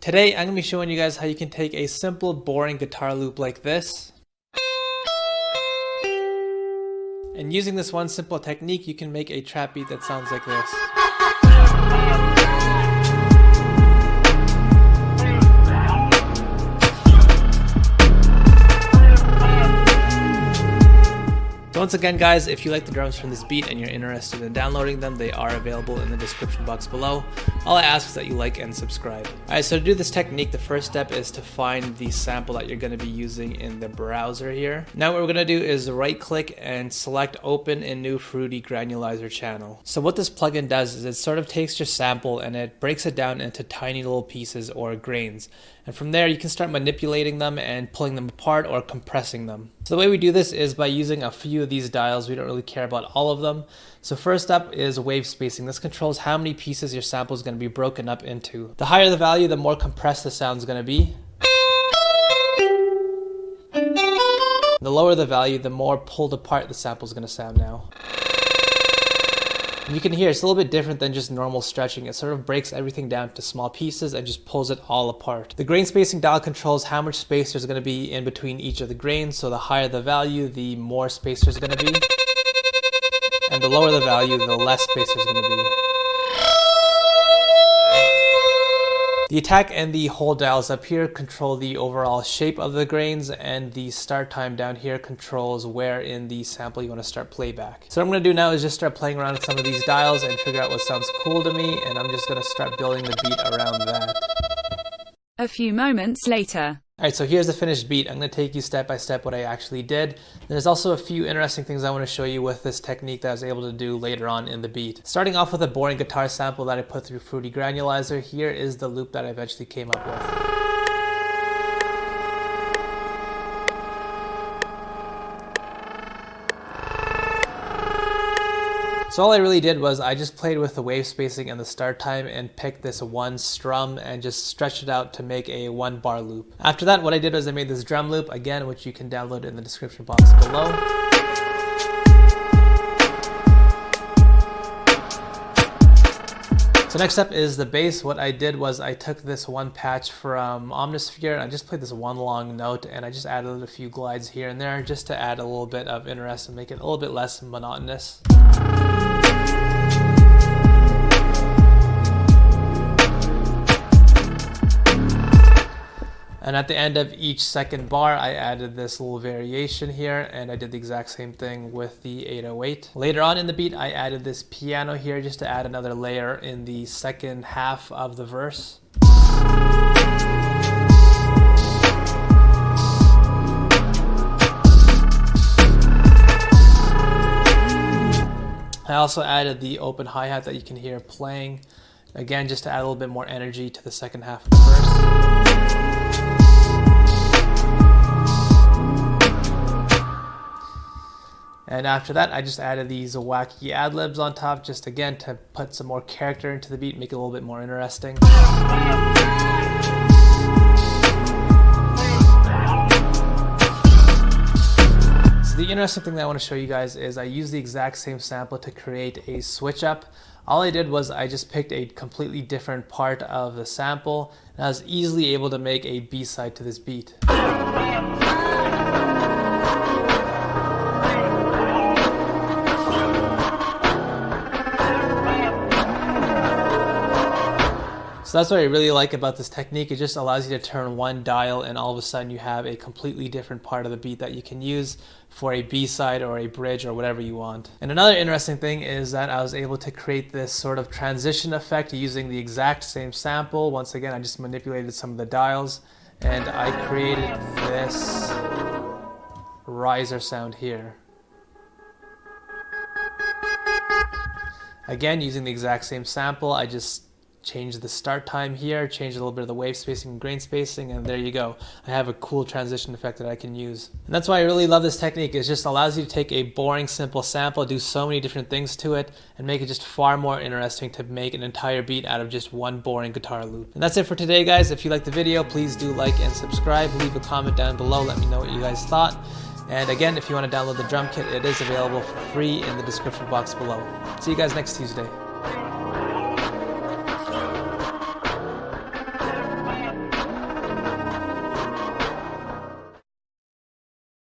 Today I'm going to be showing you guys how you can take a simple boring guitar loop like this, and using this one simple technique you can make a trap beat that sounds like this. Once again guys, if you like the drums from this beat and you're interested in downloading them, they are available in the description box below. All I ask is that you like and subscribe. Alright, so to do this technique, the first step is to find the sample that you're going to be using in the browser here. Now what we're going to do is right click and select open in new Fruity Granulator channel. So what this plugin does is it sort of takes your sample and it breaks it down into tiny little pieces or grains. And from there you can start manipulating them and pulling them apart or compressing them. So the way we do this is by using a few of these dials. We don't really care about all of them. So first up is wave spacing. This controls how many pieces your sample is going to be broken up into. The higher the value, the more compressed the sound is going to be. The lower the value, the more pulled apart the sample is going to sound now. And you can hear it's a little bit different than just normal stretching. It sort of breaks everything down to small pieces and just pulls it all apart. The grain spacing dial controls how much space there's going to be in between each of the grains. So the higher the value, the more space there's going to be. And the lower the value, the less space there's going to be. The attack and the hold dials up here control the overall shape of the grains, and the start time down here controls where in the sample you want to start playback. So what I'm going to do now is just start playing around with some of these dials and figure out what sounds cool to me, and I'm just going to start building the beat around that. A few moments later. Alright, so here's the finished beat. I'm going to take you step by step what I actually did. There's also a few interesting things I want to show you with this technique that I was able to do later on in the beat. Starting off with a boring guitar sample that I put through Fruity Granulator, here is the loop that I eventually came up with. So all I really did was I just played with the wave spacing and the start time and picked this one strum and just stretched it out to make a 1-bar loop. After that, what I did was I made this drum loop, again, which you can download in the description box below. So next up is the bass. What I did was I took this one patch from Omnisphere and I just played this one long note and I just added a few glides here and there just to add a little bit of interest and make it a little bit less monotonous. And at the end of each second bar, I added this little variation here, and I did the exact same thing with the 808. Later on in the beat, I added this piano here just to add another layer in the second half of the verse. I also added the open hi-hat that you can hear playing, again just to add a little bit more energy to the second half of the verse. And after that, I just added these wacky ad-libs on top, just again to put some more character into the beat, make it a little bit more interesting. So the interesting thing that I want to show you guys is I used the exact same sample to create a switch up. All I did was I just picked a completely different part of the sample, and I was easily able to make a B-side to this beat. So that's what I really like about this technique. It just allows you to turn one dial and all of a sudden you have a completely different part of the beat that you can use for a B-side or a bridge or whatever you want. And another interesting thing is that I was able to create this sort of transition effect using the exact same sample. Once again, I just manipulated some of the dials and I created this riser sound here. Again, using the exact same sample, I just changed the start time here, changed a little bit of the wave spacing and grain spacing, and there you go. I have a cool transition effect that I can use. And that's why I really love this technique. It just allows you to take a boring, simple sample, do so many different things to it, and make it just far more interesting to make an entire beat out of just one boring guitar loop. And that's it for today, guys. If you liked the video, please do like and subscribe. Leave a comment down below. Let me know what you guys thought. And again, if you want to download the drum kit, it is available for free in the description box below. See you guys next Tuesday.